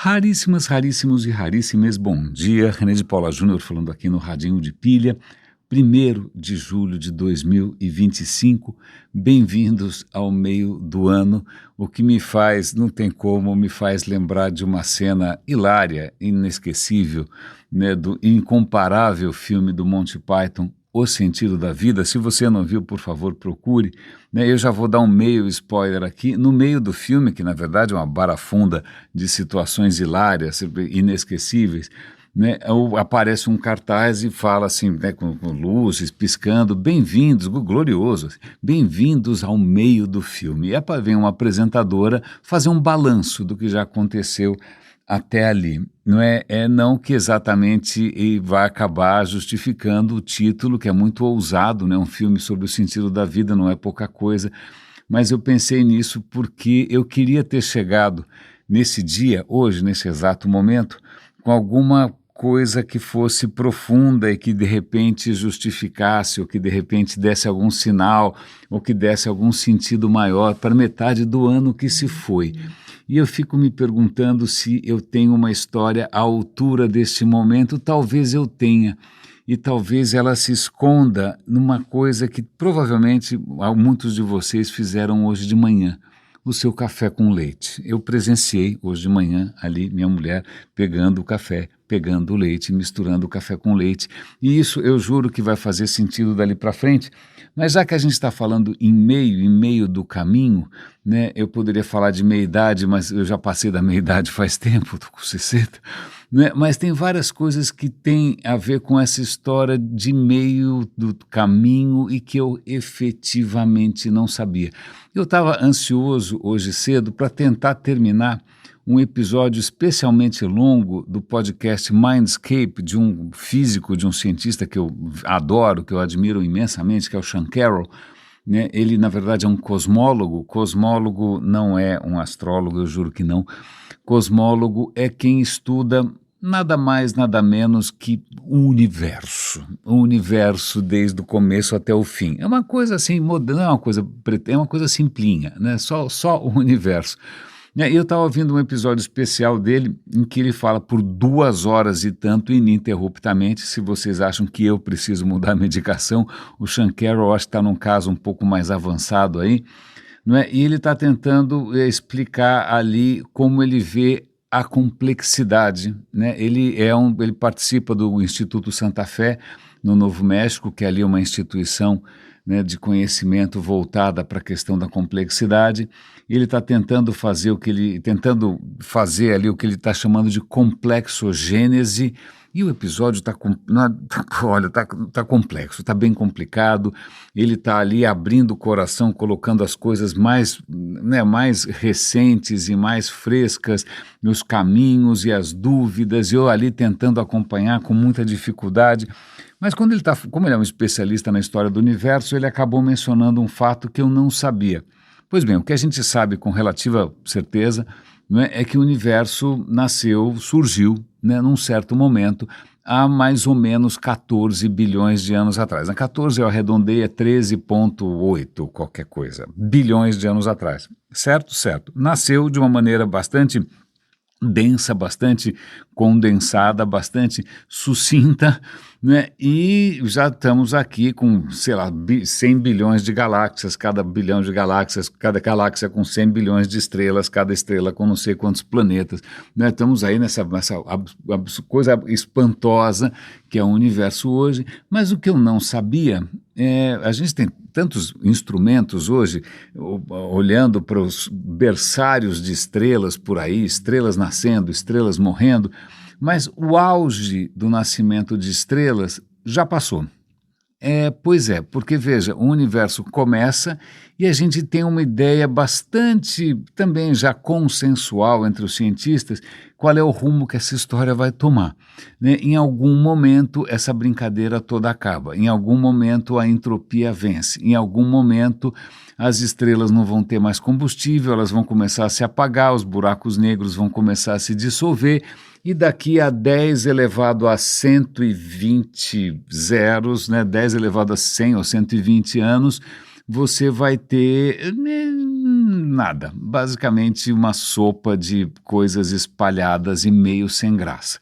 Raríssimas, raríssimos e raríssimas, bom dia. René de Paula Júnior falando aqui no Radinho de Pilha, 1º de julho de 2025. Bem-vindos ao meio do ano, o que me faz, não tem como, me faz lembrar de uma cena hilária, inesquecível, né, do incomparável filme do Monty Python, O Sentido da Vida. Se você não viu, por favor, procure. Eu já vou dar um meio spoiler aqui. No meio do filme, que na verdade é uma barafunda de situações hilárias, inesquecíveis, aparece um cartaz e fala assim, com luzes piscando, bem-vindos, glorioso, bem-vindos ao meio do filme. E vem uma apresentadora fazer um balanço do que já aconteceu até ali. Não que exatamente vai acabar justificando o título, que é muito ousado, um filme sobre o sentido da vida, não é pouca coisa, mas eu pensei nisso porque eu queria ter chegado nesse dia, hoje, nesse exato momento, com alguma coisa que fosse profunda e que de repente justificasse, ou que de repente desse algum sinal, ou que desse algum sentido maior para metade do ano que se foi. E eu fico me perguntando se eu tenho uma história à altura deste momento. Talvez eu tenha, e talvez ela se esconda numa coisa que provavelmente muitos de vocês fizeram hoje de manhã: o seu café com leite. Eu presenciei hoje de manhã ali minha mulher pegando o café, pegando o leite, misturando o café com leite, e isso eu juro que vai fazer sentido dali para frente. Mas já que a gente está falando em meio do caminho, eu poderia falar de meia-idade, mas eu já passei da meia-idade faz tempo, estou com 60, mas tem várias coisas que têm a ver com essa história de meio do caminho e que eu efetivamente não sabia. Eu estava ansioso hoje cedo para tentar terminar um episódio especialmente longo do podcast Mindscape, de um físico, de um cientista que eu adoro, que eu admiro imensamente, que é o Sean Carroll. Ele, na verdade, é um cosmólogo. Cosmólogo não é um astrólogo, eu juro que não. Cosmólogo é quem estuda nada mais, nada menos que o universo desde o começo até o fim. É uma coisa assim, não é uma coisa é uma coisa simplinha, só o universo. Eu estava ouvindo um episódio especial dele em que ele fala por 2 horas e tanto, ininterruptamente. Se vocês acham que eu preciso mudar a medicação, o Sean Carroll acho que está num caso um pouco mais avançado aí, E ele está tentando explicar ali como ele vê a complexidade, Ele participa do Instituto Santa Fé, no Novo México, que é ali uma instituição de conhecimento voltada para a questão da complexidade. Ele está tentando fazer ali o que ele está chamando de complexogênese, e o episódio está complexo, está bem complicado. Ele está ali abrindo o coração, colocando as coisas mais recentes e mais frescas, os caminhos e as dúvidas, e eu ali tentando acompanhar com muita dificuldade. Mas como ele é um especialista na história do universo, ele acabou mencionando um fato que eu não sabia. Pois bem, o que a gente sabe com relativa certeza é que o universo surgiu num certo momento, há mais ou menos 14 bilhões de anos atrás. 14 eu arredondei, é 13,8 qualquer coisa, bilhões de anos atrás. Certo? Certo. Nasceu de uma maneira bastante densa, bastante condensada, bastante sucinta, E já estamos aqui com, 100 bilhões de galáxias, cada bilhão de galáxias, cada galáxia com 100 bilhões de estrelas, cada estrela com não sei quantos planetas, Estamos aí nessa coisa espantosa que é o universo hoje. Mas o que eu não sabia a gente tem tantos instrumentos hoje, olhando para os berçários de estrelas por aí, estrelas nascendo, estrelas morrendo, mas o auge do nascimento de estrelas já passou. Pois é, porque veja, o universo começa e a gente tem uma ideia bastante, também já consensual entre os cientistas, qual é o rumo que essa história vai tomar. Em algum momento essa brincadeira toda acaba, em algum momento a entropia vence, em algum momento as estrelas não vão ter mais combustível, elas vão começar a se apagar, os buracos negros vão começar a se dissolver, e daqui a 10 elevado a 120 zeros, 10 elevado a 100 ou 120 anos, você vai ter nada, basicamente uma sopa de coisas espalhadas e meio sem graça.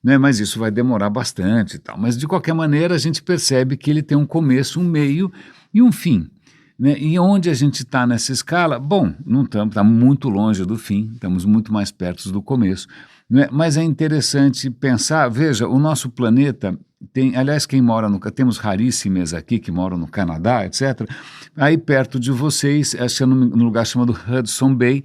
Né? Mas isso vai demorar bastante e tal. Mas de qualquer maneira a gente percebe que ele tem um começo, um meio e um fim. Né? E onde a gente está nessa escala? Bom, não estamos, está muito longe do fim, estamos muito mais perto do começo. Né? Mas é interessante pensar, veja, o nosso planeta tem, aliás, quem mora no, temos raríssimas aqui que moram no Canadá, etc. Aí perto de vocês, num lugar chamado Hudson Bay,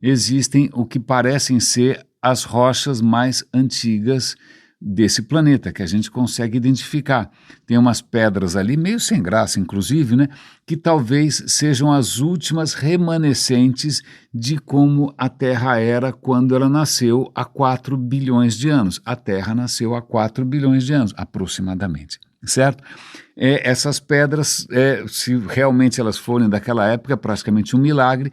existem o que parecem ser as rochas mais antigas desse planeta, que a gente consegue identificar. Tem umas pedras ali, meio sem graça, inclusive, né, que talvez sejam as últimas remanescentes de como a Terra era quando ela nasceu há 4 bilhões de anos. A Terra nasceu há 4 bilhões de anos, aproximadamente, certo? Essas pedras, se realmente elas forem daquela época, é praticamente um milagre,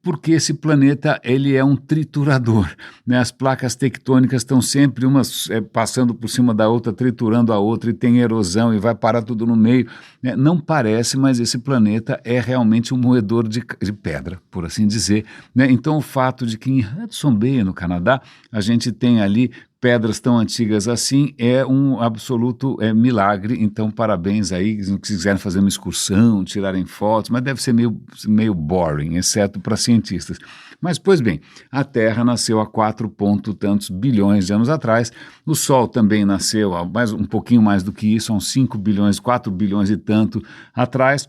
porque esse planeta ele é um triturador, né? As placas tectônicas estão sempre umas passando por cima da outra, triturando a outra, e tem erosão e vai parar tudo no meio, né? Não parece, mas esse planeta é realmente um moedor de pedra, por assim dizer, né? Então o fato de que em Hudson Bay, no Canadá, a gente tem ali pedras tão antigas assim é um absoluto milagre. Então parabéns aí, se quiserem fazer uma excursão, tirarem fotos, mas deve ser meio boring, exceto para cientistas. Mas, pois bem, a Terra nasceu há 4 ponto tantos bilhões de anos atrás, o Sol também nasceu há um pouquinho mais do que isso, há uns 5 bilhões, 4 bilhões e tanto atrás.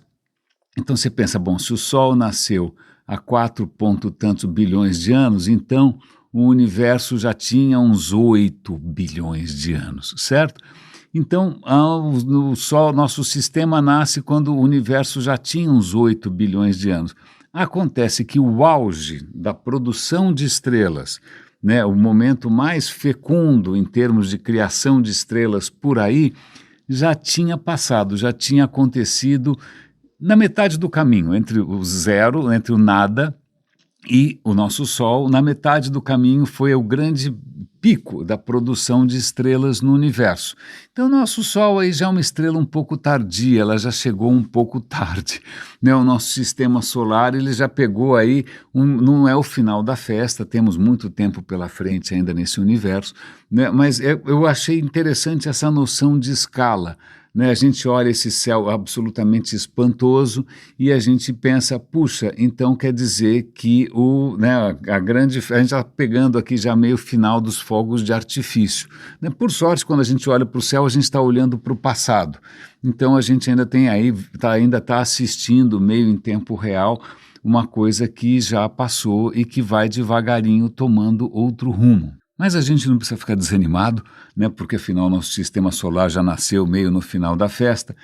Então você pensa, bom, se o Sol nasceu há 4 ponto tantos bilhões de anos, então o universo já tinha uns 8 bilhões de anos, certo? Então, o Sol, nosso sistema nasce quando o universo já tinha uns 8 bilhões de anos. Acontece que o auge da produção de estrelas, né, o momento mais fecundo em termos de criação de estrelas por aí, já tinha passado, já tinha acontecido na metade do caminho, entre o zero, entre o nada e o nosso Sol. Na metade do caminho foi o grande pico da produção de estrelas no universo. Então, o nosso Sol aí já é uma estrela um pouco tardia, ela já chegou um pouco tarde, né? O nosso sistema solar, ele já pegou aí, não é o final da festa, temos muito tempo pela frente ainda nesse universo, né? Mas eu achei interessante essa noção de escala. Né, a gente olha esse céu absolutamente espantoso e a gente pensa, puxa, então quer dizer que a gente está pegando aqui já meio final dos fogos de artifício. Né? Por sorte, quando a gente olha para o céu, a gente está olhando para o passado. Então a gente ainda tem aí, ainda está assistindo meio em tempo real uma coisa que já passou e que vai devagarinho tomando outro rumo. Mas a gente não precisa ficar desanimado, né, porque afinal nosso sistema solar já nasceu meio no final da festa,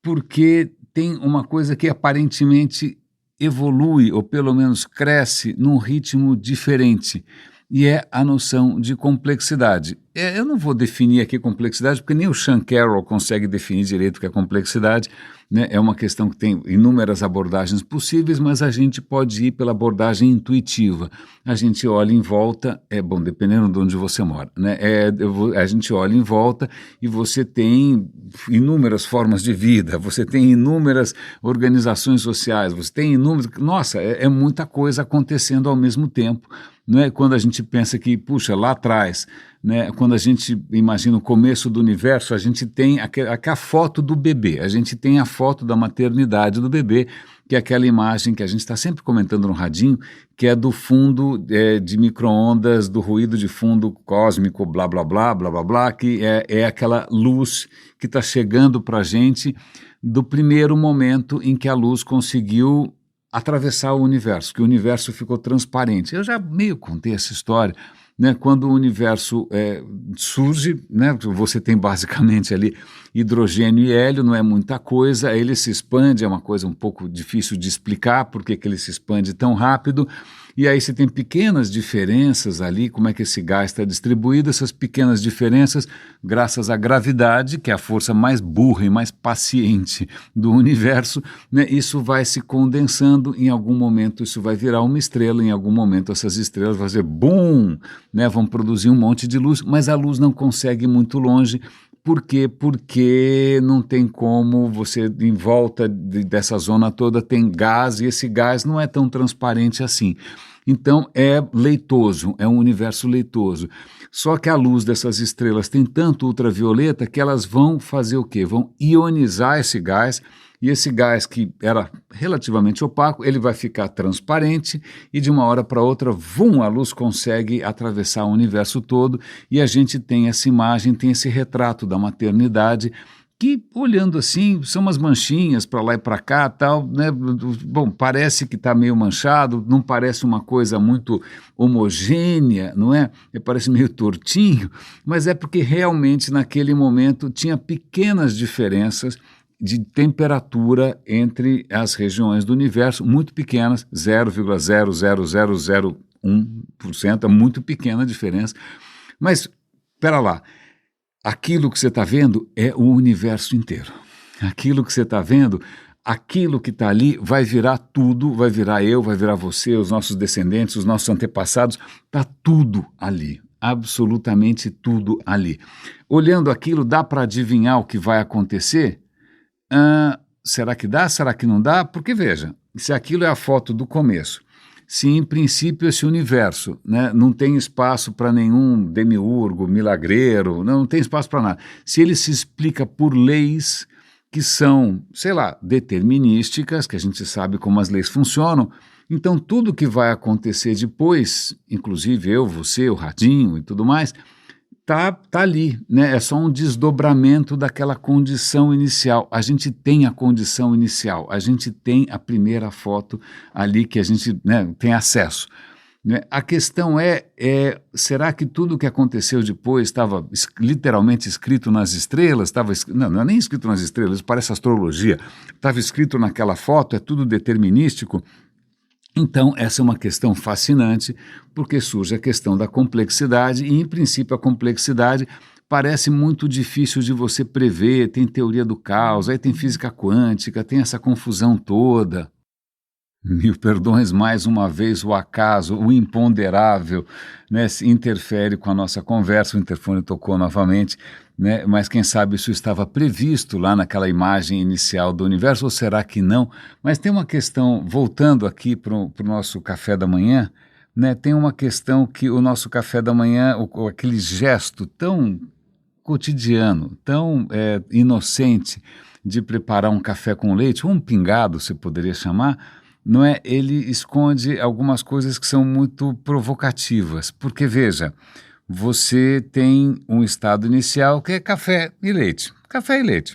porque tem uma coisa que aparentemente evolui, ou pelo menos cresce, num ritmo diferente, e é a noção de complexidade. Eu não vou definir aqui complexidade, porque nem o Sean Carroll consegue definir direito o que é complexidade, né? É uma questão que tem inúmeras abordagens possíveis, mas a gente pode ir pela abordagem intuitiva. A gente olha em volta, dependendo de onde você mora, né? A gente olha em volta e você tem inúmeras formas de vida, você tem inúmeras organizações sociais, você tem inúmeras... Nossa, é muita coisa acontecendo ao mesmo tempo. Não é? Quando a gente pensa que, puxa, lá atrás, né, quando a gente imagina o começo do universo, a gente tem a foto do bebê, a gente tem a foto da maternidade do bebê, que é aquela imagem que a gente está sempre comentando no radinho, que é do fundo de micro-ondas, do ruído de fundo cósmico, blá, blá, blá, blá, blá, blá, que é aquela luz que está chegando para a gente do primeiro momento em que a luz conseguiu atravessar o universo, que o universo ficou transparente. Eu já meio contei essa história, né? Quando o universo surge, né? Você tem basicamente ali hidrogênio e hélio, não é muita coisa, ele se expande, é uma coisa um pouco difícil de explicar porque que ele se expande tão rápido, e aí você tem pequenas diferenças ali, como é que esse gás está distribuído, essas pequenas diferenças, graças à gravidade, que é a força mais burra e mais paciente do universo, né, isso vai se condensando, em algum momento isso vai virar uma estrela, em algum momento essas estrelas vão fazer BUM, né, vão produzir um monte de luz, mas a luz não consegue ir muito longe, Por quê? Porque não tem como você, em volta dessa zona toda, tem gás, e esse gás não é tão transparente assim. Então é leitoso, é um universo leitoso. Só que a luz dessas estrelas tem tanto ultravioleta que elas vão fazer o quê? Vão ionizar esse gás, e esse gás que era relativamente opaco, ele vai ficar transparente e de uma hora para outra, vum, a luz consegue atravessar o universo todo e a gente tem essa imagem, tem esse retrato da maternidade que, olhando assim, são umas manchinhas para lá e para cá, tal, né? Bom, parece que está meio manchado, não parece uma coisa muito homogênea, não é? Parece meio tortinho, mas é porque realmente naquele momento tinha pequenas diferenças de temperatura entre as regiões do universo, muito pequenas, 0,00001%, é muito pequena a diferença. Mas, espera lá, aquilo que você está vendo é o universo inteiro. Aquilo que você está vendo, aquilo que está ali vai virar tudo, vai virar eu, vai virar você, os nossos descendentes, os nossos antepassados, está tudo ali. Absolutamente tudo ali. Olhando aquilo, dá para adivinhar o que vai acontecer? Será que dá? Será que não dá? Porque veja, se aquilo é a foto do começo, se em princípio esse universo, né, não tem espaço para nenhum demiurgo, milagreiro, não tem espaço para nada, se ele se explica por leis que são, sei lá, determinísticas, que a gente sabe como as leis funcionam, então tudo que vai acontecer depois, inclusive eu, você, o Radinho e tudo mais, tá ali, né? É só um desdobramento daquela condição inicial. A gente tem a condição inicial, a gente tem a primeira foto ali que a gente, né, tem acesso. Né? A questão será que tudo o que aconteceu depois estava literalmente escrito nas estrelas? Não é nem escrito nas estrelas, isso parece astrologia. Estava escrito naquela foto, é tudo determinístico? Então, essa é uma questão fascinante, porque surge a questão da complexidade, e, em princípio, a complexidade parece muito difícil de você prever, tem teoria do caos, aí tem física quântica, tem essa confusão toda. Mil perdões, mais uma vez, o acaso, o imponderável, né, se interfere com a nossa conversa, o interfone tocou novamente, né, mas quem sabe isso estava previsto lá naquela imagem inicial do universo, ou será que não? Mas tem uma questão, voltando aqui para o nosso café da manhã, né, tem uma questão que o nosso café da manhã, aquele gesto tão cotidiano, tão inocente de preparar um café com leite, ou um pingado, se poderia chamar, não é? Ele esconde algumas coisas que são muito provocativas, porque veja, você tem um estado inicial que é café e leite,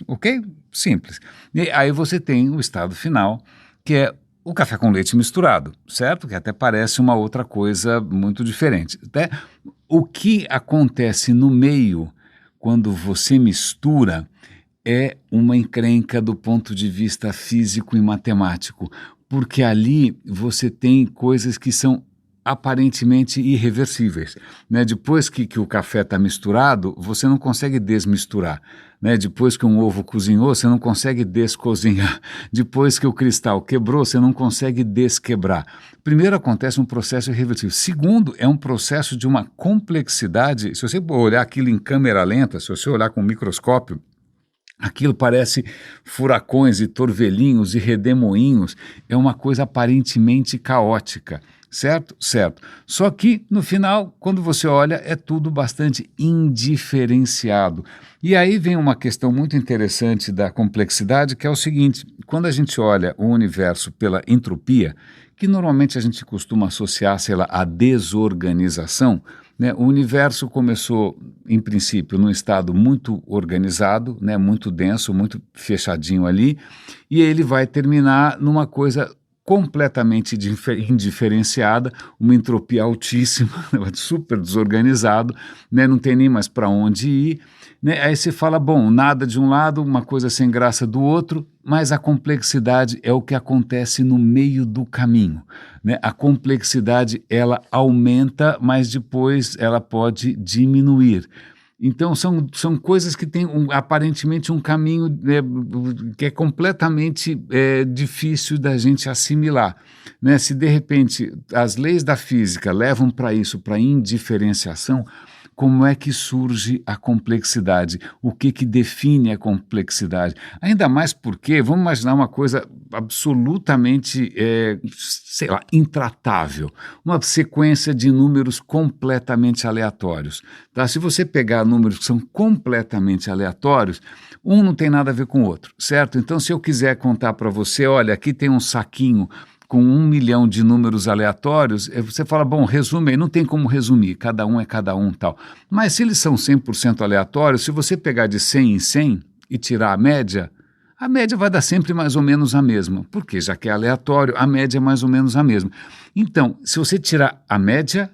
ok? Simples. E aí você tem o estado final, que é o café com leite misturado, certo? Que até parece uma outra coisa muito diferente. Até o que acontece no meio, quando você mistura, é uma encrenca do ponto de vista físico e matemático, porque ali você tem coisas que são aparentemente irreversíveis, né? Depois que o café está misturado, você não consegue desmisturar, né? Depois que um ovo cozinhou, você não consegue descozinhar. Depois que o cristal quebrou, você não consegue desquebrar. Primeiro, acontece um processo irreversível. Segundo, é um processo de uma complexidade. Se você olhar aquilo em câmera lenta, se você olhar com um microscópio, aquilo parece furacões e torvelinhos e redemoinhos, é uma coisa aparentemente caótica, certo? Certo. Só que, no final, quando você olha, é tudo bastante indiferenciado. E aí vem uma questão muito interessante da complexidade, que é o seguinte, quando a gente olha o universo pela entropia, que normalmente a gente costuma associar, sei lá, à desorganização, né? O universo começou, em princípio, num estado muito organizado, né? Muito denso, muito fechadinho ali, e ele vai terminar numa coisa completamente indiferenciada, uma entropia altíssima, super desorganizado, né? Não tem nem mais para onde ir, né? Aí você fala, bom, nada de um lado, uma coisa sem graça do outro, mas a complexidade é o que acontece no meio do caminho, né? A complexidade, ela aumenta, mas depois ela pode diminuir. Então, são coisas que têm aparentemente um caminho que é completamente difícil da gente assimilar, né? Se de repente as leis da física levam para isso, para indiferenciação, como é que surge a complexidade, o que define a complexidade. Ainda mais porque, vamos imaginar uma coisa absolutamente, sei lá, intratável, uma sequência de números completamente aleatórios. Tá? Se você pegar números que são completamente aleatórios, um não tem nada a ver com o outro, certo? Então, se eu quiser contar para você, olha, aqui tem um saquinho com 1 milhão de números aleatórios, você fala, bom, resume aí, não tem como resumir, cada um é cada um tal. Mas se eles são 100% aleatórios, se você pegar de 100 em 100 e tirar a média vai dar sempre mais ou menos a mesma, porque já que é aleatório, a média é mais ou menos a mesma. Então, se você tirar a média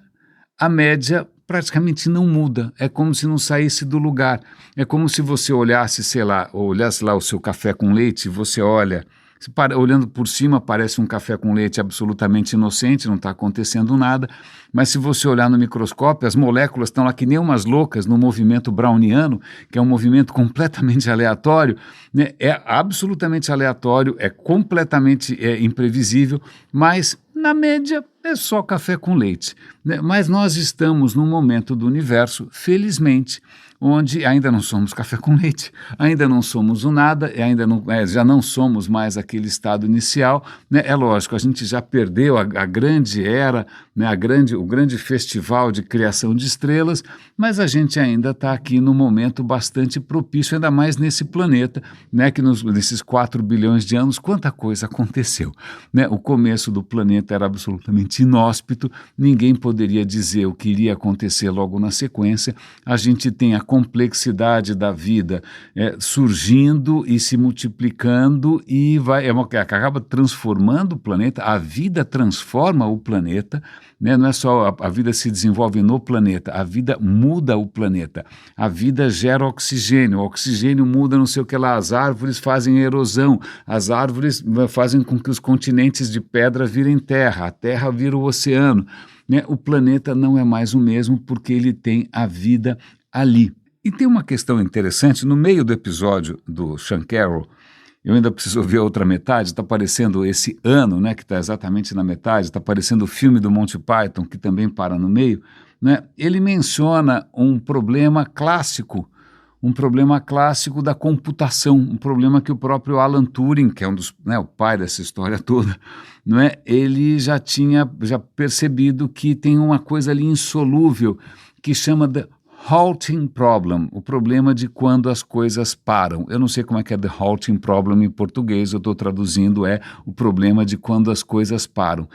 praticamente não muda, é como se não saísse do lugar, é como se você olhasse, sei lá, olhasse lá o seu café com leite, você olha, olhando por cima parece um café com leite absolutamente inocente, não está acontecendo nada, mas se você olhar no microscópio, as moléculas estão lá que nem umas loucas no movimento browniano, que é um movimento completamente aleatório, né? É absolutamente aleatório, é completamente imprevisível, mas na média é só café com leite, né? Mas nós estamos num momento do universo, felizmente, onde ainda não somos café com leite, ainda não somos o nada, já não somos mais aquele estado inicial, né? É lógico, a gente já perdeu a grande era, né? O grande festival de criação de estrelas, mas a gente ainda está aqui num momento bastante propício, ainda mais nesse planeta, né? Que nesses 4 bilhões de anos, quanta coisa aconteceu, né? O começo do planeta era absolutamente inóspito, ninguém poderia dizer o que iria acontecer logo na sequência, a gente tem a complexidade da vida surgindo e se multiplicando e acaba transformando o planeta, a vida transforma o planeta, né? Não é só a vida se desenvolve no planeta, a vida muda o planeta, a vida gera oxigênio, o oxigênio muda não sei o que lá, as árvores fazem erosão, as árvores fazem com que os continentes de pedra virem terra, a terra vira o oceano, né? O planeta não é mais o mesmo porque ele tem a vida ali. E tem uma questão interessante, no meio do episódio do Sean Carroll, eu ainda preciso ver a outra metade, está aparecendo esse ano, né, que está exatamente na metade, está aparecendo o filme do Monty Python, que também para no meio, né? Ele menciona um problema clássico da computação, um problema que o próprio Alan Turing, que é o pai dessa história toda, não é? Ele já tinha percebido que tem uma coisa ali insolúvel que chama de halting problem, o problema de quando as coisas param. Eu não sei como é que é the halting problem em português, eu estou traduzindo, o problema de quando as coisas param.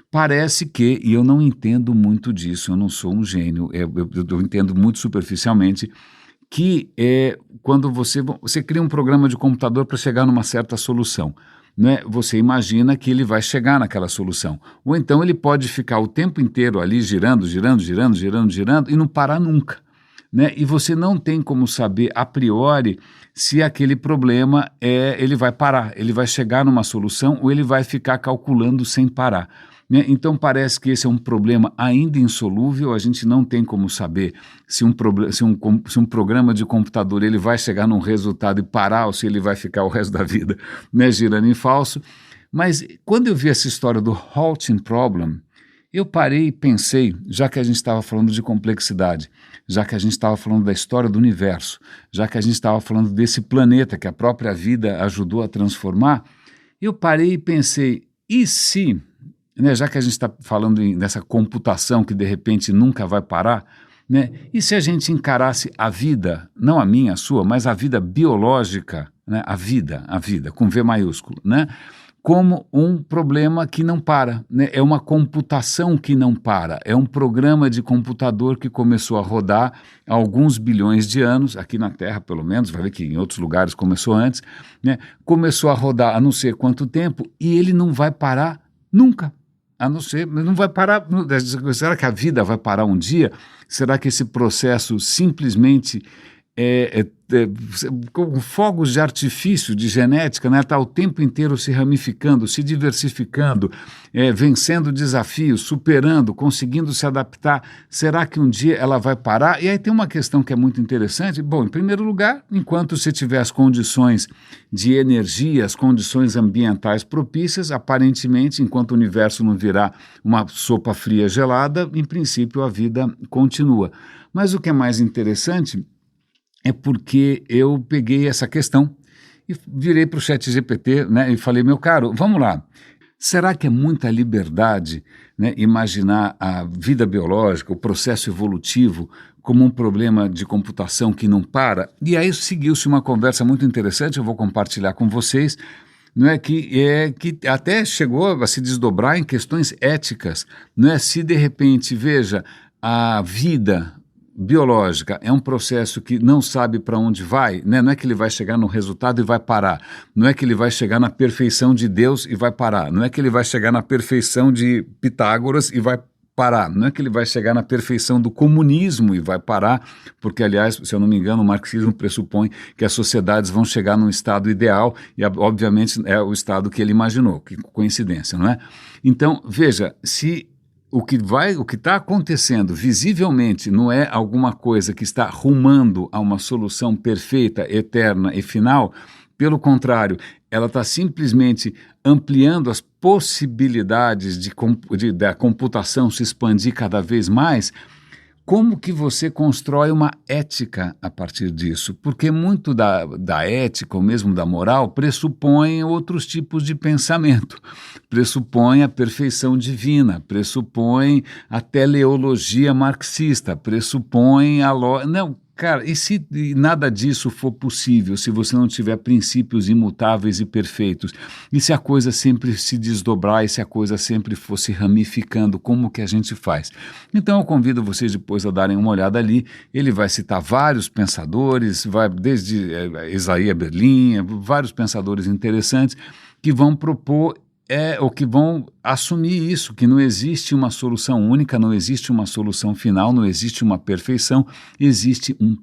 Parece que, e eu não entendo muito disso, eu não sou um gênio, eu entendo muito superficialmente, que quando você cria um programa de computador para chegar numa certa solução, né? Você imagina que ele vai chegar naquela solução. Ou então ele pode ficar o tempo inteiro ali girando e não parar nunca, né? E você não tem como saber a priori se aquele problema ele vai parar, ele vai chegar numa solução ou ele vai ficar calculando sem parar, né? Então parece que esse é um problema ainda insolúvel, a gente não tem como saber se um programa de computador ele vai chegar num resultado e parar ou se ele vai ficar o resto da vida, né, girando em falso. Mas quando eu vi essa história do halting problem, eu parei e pensei, já que a gente estava falando de complexidade, já que a gente estava falando da história do universo, já que a gente estava falando desse planeta que a própria vida ajudou a transformar, eu parei e pensei, e se, né, já que a gente está falando nessa computação que de repente nunca vai parar, né, e se a gente encarasse a vida, não a minha, a sua, mas a vida biológica, né, a vida, com V maiúsculo, né, como um problema que não para, né? É uma computação que não para, é um programa de computador que começou a rodar há alguns bilhões de anos, aqui na Terra pelo menos, vai ver que em outros lugares começou antes, né? Começou a rodar há não sei quanto tempo e ele não vai parar nunca, não vai parar, será que a vida vai parar um dia? Será que esse processo simplesmente com fogos de artifício de genética, né? Está o tempo inteiro se ramificando, se diversificando, vencendo desafios, superando, conseguindo se adaptar. Será que um dia ela vai parar? E aí tem uma questão que é muito interessante. Bom, em primeiro lugar, enquanto você tiver as condições de energia, as condições ambientais propícias, aparentemente, enquanto o universo não virar uma sopa fria gelada, em princípio a vida continua. Mas o que é mais interessante é porque eu peguei essa questão e virei para o ChatGPT, né, e falei, meu caro, vamos lá, será que é muita liberdade, né, imaginar a vida biológica, o processo evolutivo, como um problema de computação que não para? E aí seguiu-se uma conversa muito interessante, eu vou compartilhar com vocês, não é que até chegou a se desdobrar em questões éticas, não é? Se de repente, veja, a vida biológica é um processo que não sabe para onde vai, né? Não é que ele vai chegar no resultado e vai parar, não é que ele vai chegar na perfeição de Deus e vai parar, não é que ele vai chegar na perfeição de Pitágoras e vai parar, não é que ele vai chegar na perfeição do comunismo e vai parar, porque, aliás, se eu não me engano, o marxismo pressupõe que as sociedades vão chegar num estado ideal e, obviamente, é o estado que ele imaginou, que coincidência, não é? Então, veja, se o que está acontecendo visivelmente não é alguma coisa que está rumando a uma solução perfeita, eterna e final, pelo contrário, ela está simplesmente ampliando as possibilidades da computação se expandir cada vez mais. Como que você constrói uma ética a partir disso? Porque muito da ética, ou mesmo da moral, pressupõe outros tipos de pensamento. Pressupõe a perfeição divina, pressupõe a teleologia marxista, pressupõe a Não, cara, e se nada disso for possível, se você não tiver princípios imutáveis e perfeitos, e se a coisa sempre se desdobrar, e se a coisa sempre fosse ramificando, como que a gente faz? Então eu convido vocês depois a darem uma olhada ali, ele vai citar vários pensadores, vai desde Isaiah Berlin, vários pensadores interessantes que vão propor ou que vão assumir isso, que não existe uma solução única, não existe uma solução final, não existe uma perfeição, existe um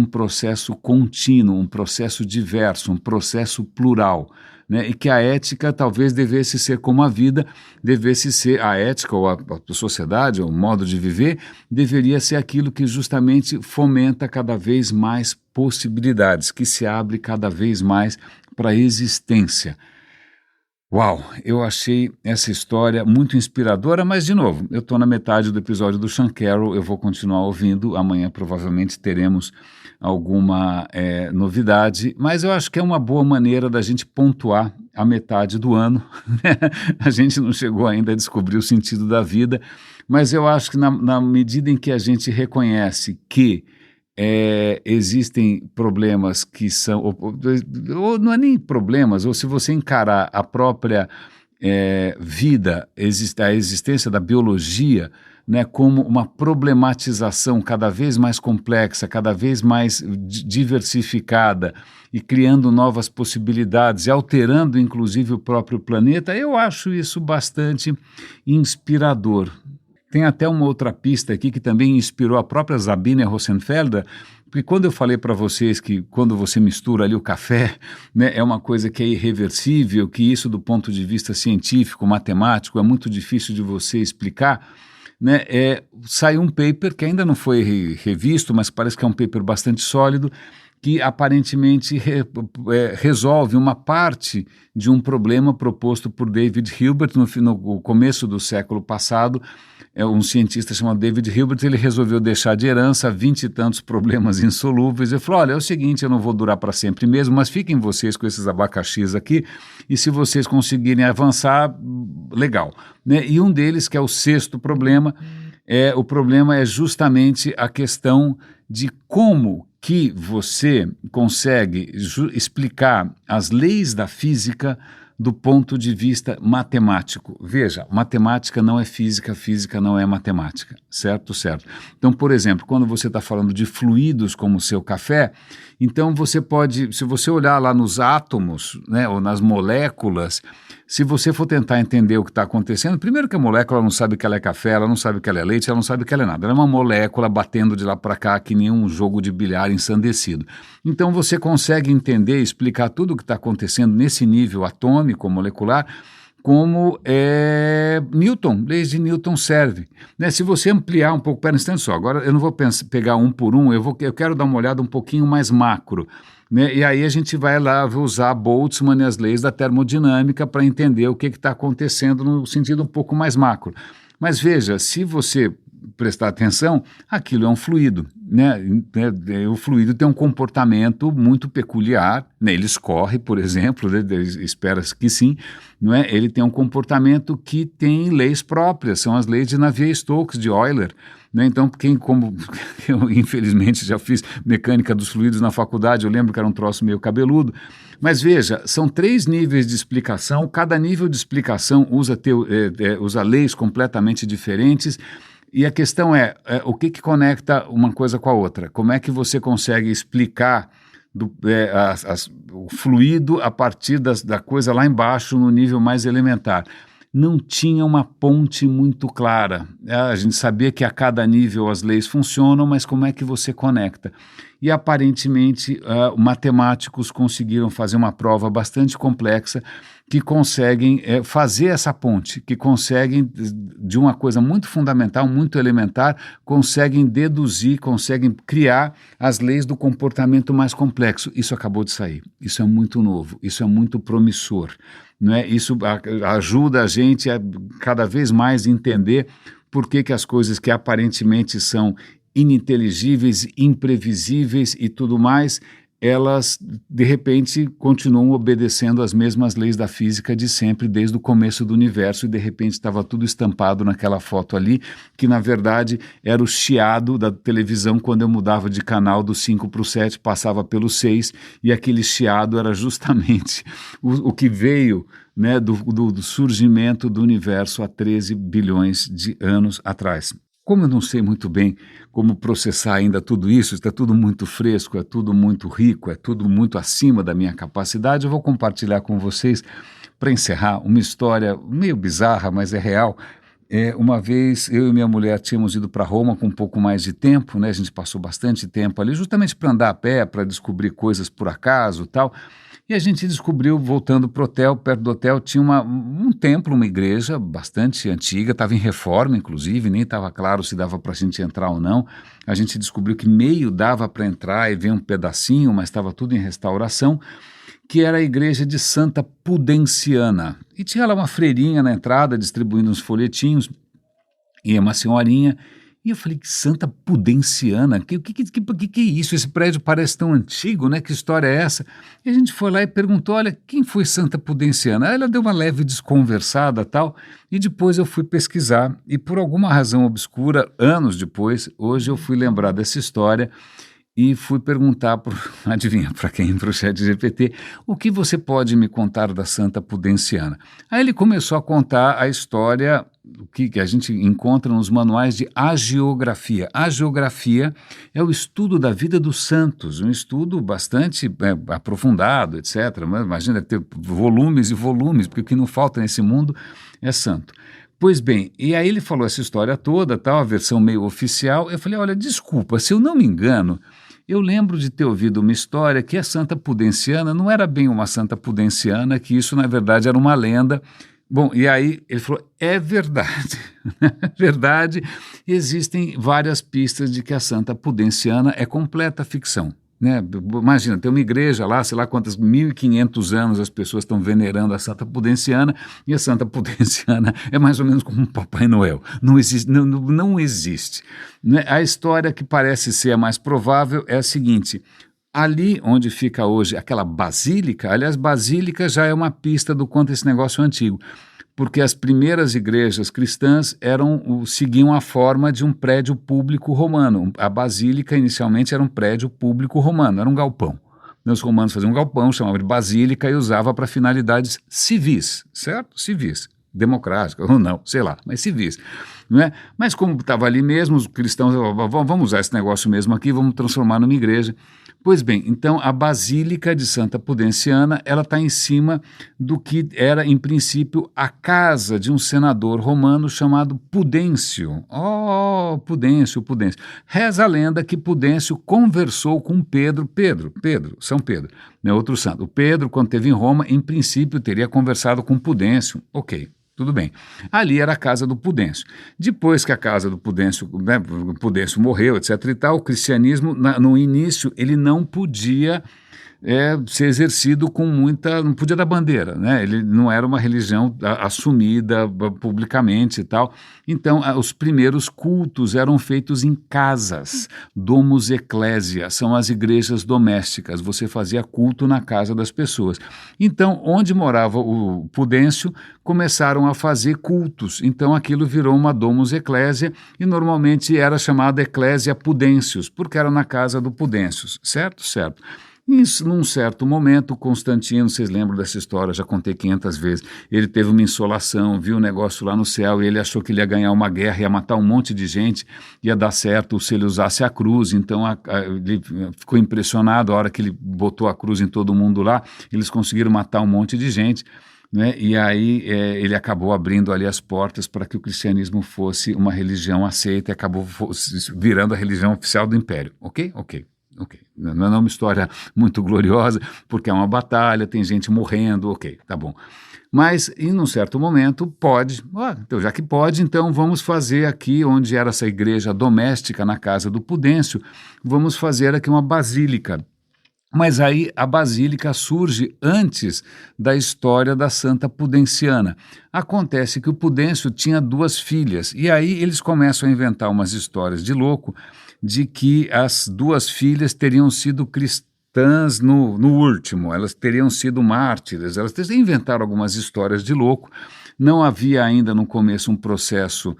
processo contínuo, um processo diverso, um processo plural, né? E que a ética talvez devesse ser como a vida, devesse ser a ética ou a sociedade, ou o modo de viver, deveria ser aquilo que justamente fomenta cada vez mais possibilidades, que se abre cada vez mais para a existência. Uau, eu achei essa história muito inspiradora, mas, de novo, eu estou na metade do episódio do Sean Carroll, eu vou continuar ouvindo, amanhã provavelmente teremos alguma novidade, mas eu acho que é uma boa maneira da gente pontuar a metade do ano, né? A gente não chegou ainda a descobrir o sentido da vida, mas eu acho que na medida em que a gente reconhece que existem problemas que são, ou não é nem problemas, ou se você encarar a própria vida, a existência da biologia, né, como uma problematização cada vez mais complexa, cada vez mais diversificada e criando novas possibilidades e alterando inclusive o próprio planeta, eu acho isso bastante inspirador. Tem até uma outra pista aqui que também inspirou a própria Sabine Rosenfelder, porque quando eu falei para vocês que quando você mistura ali o café, né, é uma coisa que é irreversível, que isso do ponto de vista científico, matemático, é muito difícil de você explicar, né, saiu um paper que ainda não foi revisto, mas parece que é um paper bastante sólido, que aparentemente resolve uma parte de um problema proposto por David Hilbert no começo do século passado. Um cientista chamado David Hilbert, ele resolveu deixar de herança 20 e tantos problemas insolúveis. Ele falou, olha, é o seguinte, eu não vou durar para sempre mesmo, mas fiquem vocês com esses abacaxis aqui, e se vocês conseguirem avançar, legal, né? E um deles, que é o sexto problema, o problema é justamente a questão de como que você consegue explicar as leis da física do ponto de vista matemático. Veja, matemática não é física, física não é matemática, certo? Certo. Então, por exemplo, quando você está falando de fluidos como o seu café, então você pode, se você olhar lá nos átomos, né, ou nas moléculas, se você for tentar entender o que está acontecendo, primeiro que a molécula não sabe que ela é café, ela não sabe que ela é leite, ela não sabe que ela é nada. Ela é uma molécula batendo de lá para cá que nem um jogo de bilhar ensandecido. Então você consegue entender e explicar tudo o que está acontecendo nesse nível atômico, molecular, como Newton, leis de Newton serve. Né? Se você ampliar um pouco, pera um instante só, agora eu não vou pegar um por um, eu quero dar uma olhada um pouquinho mais macro. Né? E aí a gente vai lá usar Boltzmann e as leis da termodinâmica para entender o que está acontecendo no sentido um pouco mais macro. Mas veja, se você prestar atenção, aquilo é um fluido, né? O fluido tem um comportamento muito peculiar, né? Ele escorre, por exemplo, né? Espera-se que sim, não é? Ele tem um comportamento que tem leis próprias, são as leis de Navier-Stokes, de Euler, né? Então, como eu infelizmente já fiz mecânica dos fluidos na faculdade, eu lembro que era um troço meio cabeludo, mas veja, são 3 níveis de explicação, cada nível de explicação usa leis completamente diferentes. E a questão o que conecta uma coisa com a outra? Como é que você consegue explicar o fluido a partir da coisa lá embaixo, no nível mais elementar? Não tinha uma ponte muito clara. A gente sabia que a cada nível as leis funcionam, mas como é que você conecta? E aparentemente matemáticos conseguiram fazer uma prova bastante complexa que conseguem fazer essa ponte, que conseguem, de uma coisa muito fundamental, muito elementar, conseguem deduzir, conseguem criar as leis do comportamento mais complexo. Isso acabou de sair, isso é muito novo, isso é muito promissor. Não é? Isso ajuda a gente a cada vez mais entender por que as coisas que aparentemente são ininteligíveis, imprevisíveis e tudo mais, elas, de repente, continuam obedecendo às mesmas leis da física de sempre, desde o começo do universo, e de repente estava tudo estampado naquela foto ali, que na verdade era o chiado da televisão quando eu mudava de canal do 5 para o 7, passava pelo 6, e aquele chiado era justamente o que veio, né, do surgimento do universo há 13 bilhões de anos atrás. Como eu não sei muito bem como processar ainda tudo isso, está tudo muito fresco, é tudo muito rico, é tudo muito acima da minha capacidade, eu vou compartilhar com vocês, para encerrar, uma história meio bizarra, mas é real. Uma vez eu e minha mulher tínhamos ido para Roma com um pouco mais de tempo, né? A gente passou bastante tempo ali, justamente para andar a pé, para descobrir coisas por acaso e tal. E a gente descobriu, voltando para o hotel, perto do hotel, tinha um templo, uma igreja bastante antiga, estava em reforma, inclusive, nem estava claro se dava para a gente entrar ou não. A gente descobriu que meio dava para entrar e ver um pedacinho, mas estava tudo em restauração, que era a igreja de Santa Pudenciana. E tinha lá uma freirinha na entrada, distribuindo uns folhetinhos, e uma senhorinha. E eu falei, Santa Pudenciana, que é isso? Esse prédio parece tão antigo, né? Que história é essa? E a gente foi lá e perguntou, olha, quem foi Santa Pudenciana? Aí ela deu uma leve desconversada e tal, e depois eu fui pesquisar, e por alguma razão obscura, anos depois, hoje eu fui lembrar dessa história, e fui perguntar, adivinha para quem? Para o ChatGPT, o que você pode me contar da Santa Pudenciana? Aí ele começou a contar a história que a gente encontra nos manuais de hagiografia. A hagiografia é o estudo da vida dos santos, um estudo bastante aprofundado, etc. Mas imagina ter volumes e volumes, porque o que não falta nesse mundo é santo. Pois bem, e aí ele falou essa história toda, tal, a versão meio oficial. Eu falei, olha, desculpa, se eu não me engano, eu lembro de ter ouvido uma história que a Santa Pudenciana não era bem uma Santa Pudenciana, que isso na verdade era uma lenda. Bom, e aí ele falou, é verdade, é verdade, existem várias pistas de que a Santa Pudenciana é completa ficção. Né? Imagina, tem uma igreja lá, sei lá quantos 1.500 anos as pessoas estão venerando a Santa Pudenciana, e a Santa Pudenciana é mais ou menos como um Papai Noel, não existe. Não existe, né? A história que parece ser a mais provável é a seguinte: ali onde fica hoje aquela basílica, aliás, basílica já é uma pista do quanto esse negócio é antigo, porque as primeiras igrejas cristãs seguiam a forma de um prédio público romano. A basílica inicialmente era um prédio público romano, era um galpão. Os romanos faziam um galpão, chamavam de basílica e usava para finalidades civis, certo? Civis, democráticas ou não, sei lá, mas civis. Não é? Mas como estava ali mesmo, os cristãos, vamos usar esse negócio mesmo aqui, vamos transformar numa igreja. Pois bem, então a Basílica de Santa Pudenciana, ela está em cima do que era, em princípio, a casa de um senador romano chamado Pudêncio. Oh, Pudêncio. Reza a lenda que Pudêncio conversou com Pedro, São Pedro, né, outro santo. O Pedro, quando esteve em Roma, em princípio, teria conversado com Pudêncio. Ok. Tudo bem. Ali era a casa do Pudêncio. Depois que a casa do Pudêncio, né, Pudêncio morreu, etc. e tal, o cristianismo, no início, ele não podia ser exercido com muita... Não podia dar bandeira, né? Ele não era uma religião assumida publicamente e tal. Então, os primeiros cultos eram feitos em casas. Domus ecclesia, são as igrejas domésticas. Você fazia culto na casa das pessoas. Então, onde morava o Pudêncio, começaram a fazer cultos. Então, aquilo virou uma domus ecclesia e normalmente era chamada Ecclesia Pudentius, porque era na casa do Pudêncios, certo? Certo. Num certo momento, Constantino, vocês lembram dessa história, já contei 500 vezes, ele teve uma insolação, viu um negócio lá no céu e ele achou que ele ia ganhar uma guerra, ia matar um monte de gente, ia dar certo se ele usasse a cruz, então ele ficou impressionado, a hora que ele botou a cruz em todo mundo lá, eles conseguiram matar um monte de gente, né? E aí ele acabou abrindo ali as portas para que o cristianismo fosse uma religião aceita e acabou virando a religião oficial do império, ok? Não é uma história muito gloriosa, porque é uma batalha, tem gente morrendo, ok, tá bom. Mas, em um certo momento, pode, então já que pode, então vamos fazer aqui, onde era essa igreja doméstica, na casa do Pudêncio, vamos fazer aqui uma basílica. Mas aí a basílica surge antes da história da Santa Pudenciana. Acontece que o Pudêncio tinha 2 filhas, e aí eles começam a inventar umas histórias de louco, de que as 2 filhas teriam sido cristãs no último, elas teriam sido mártires, elas inventaram algumas histórias de louco. Não havia ainda no começo um processo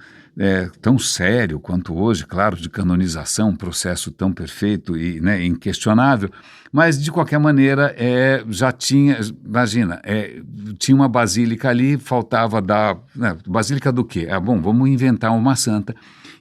tão sério quanto hoje, claro, de canonização, um processo tão perfeito e, né, inquestionável, mas de qualquer maneira já tinha, imagina, tinha uma basílica ali, faltava dar, né, basílica do quê? Bom, vamos inventar uma santa.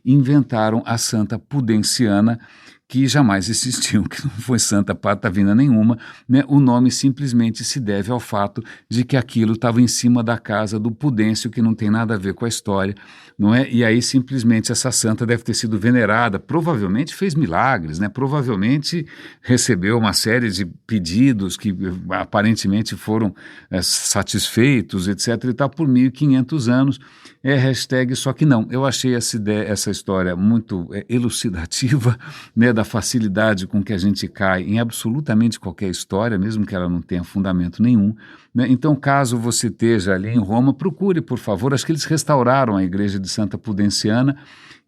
Inventaram a Santa Pudenciana, que jamais existiu, que não foi santa patavina nenhuma, né? O nome simplesmente se deve ao fato de que aquilo estava em cima da casa do Pudêncio, que não tem nada a ver com a história, não é? E aí simplesmente essa santa deve ter sido venerada, provavelmente fez milagres, né? Provavelmente recebeu uma série de pedidos que aparentemente foram satisfeitos, etc. e tal, por 1500 anos, hashtag só que não. Eu achei essa história muito elucidativa, né, da facilidade com que a gente cai em absolutamente qualquer história, mesmo que ela não tenha fundamento nenhum, né? Então, caso você esteja ali em Roma, procure, por favor, acho que eles restauraram a igreja de Santa Pudenciana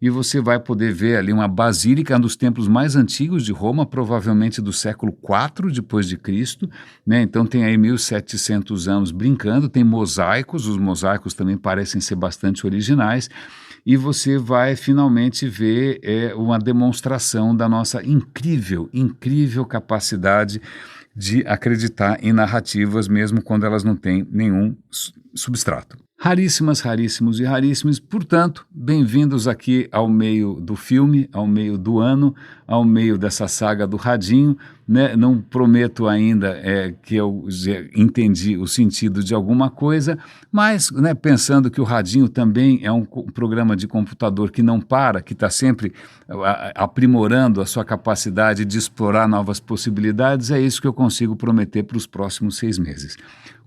e você vai poder ver ali uma basílica, um dos templos mais antigos de Roma, provavelmente do século IV depois de Cristo, né? Então tem aí 1700 anos brincando, tem mosaicos, os mosaicos também parecem ser bastante originais, e você vai finalmente ver uma demonstração da nossa incrível capacidade de acreditar em narrativas, mesmo quando elas não têm nenhum substrato. Raríssimos e raríssimos, portanto, bem-vindos aqui ao meio do filme, ao meio do ano, ao meio dessa saga do Radinho, né? Não prometo ainda que eu entendi o sentido de alguma coisa, mas, né, pensando que o Radinho também é um programa de computador que não para, que está sempre aprimorando a sua capacidade de explorar novas possibilidades, é isso que eu consigo prometer para os próximos 6 meses.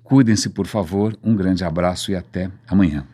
Cuidem-se, por favor, um grande abraço e até amanhã.